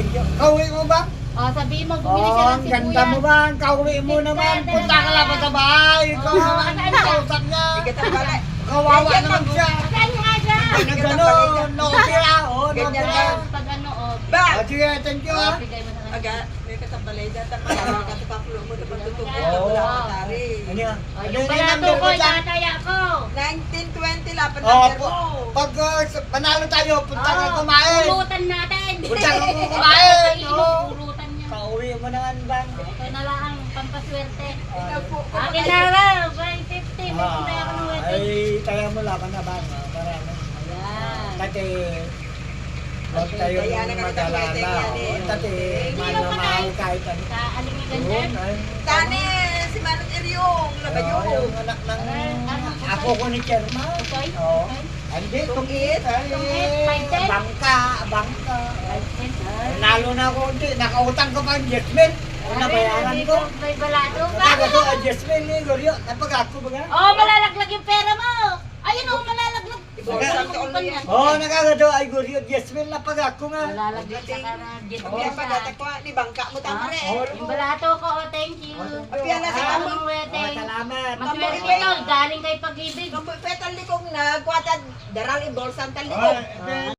thank you. Kauwi mo ba? O, sabihin mo, bumili siya ng Ganda sibuyas. mo ba? Kauwi mo naman. Punta ka lang pa sa bahay. Ikaw naman ang kausap niya. Kawawa naman siya. Saan nga siya? Gano'n, no-opera. Oh, Ganyan no-opera. lang. Pag ano, o. Ba? Sige, thank you ha. Bigay mo sa kanya. Aga, may katabalay data pa. Katapakulo mo na pagtutubo. Oo. Wala ka tari. Ano yan? O, yung balato ko, itataya ko. 1920 lapan Oh, number mo. pag panalo tayo, punta ka kumain. Pulutan natin. Punta ka kumain. Oh. Pulutan niya. Pauwi mo naman ba? Ito na lang, pampaswerte. Inapo ko. Akin na lang, 550. May punta ako ng Ay, wedding. kaya mo laban na ba? Marami. Ayan. Dati, huwag tayo mag-alala. Dati, mahal na mahal kahit ano. Sa alimigan Yun, dyan. ay. Tani, si Manot Eryong. Labayo. Yung anak ng ako ko ni Cherma. Tukoy? Oo. Tukoy? Hindi, Tungit. Tungit, 510? Bangka. Ay, Nalo na ako, hindi. Nakautang ko pa ang adjustment. Nabayaran ko. May balato pa. Nakato adjustment ni Goryo. Napag ako ba? Oh, malalaglag yung pera mo. Ayun oh, malalaglag. Iborsan ka ulit yan. Oo, nakagato ay Goryo adjustment. Napag ako nga. Malalaglag sa kana. Jet mo Kaya sa. pagkatakwa, ni bangka mo tama rin. Yung balato ko, oh, thank you. Apiyan na sa Sa kamon. among wedding. Salamat. Maswerte ito, galing kay pag-ibig. Kamu petal likong na kuatad daral ibolsan tal Oh, likong.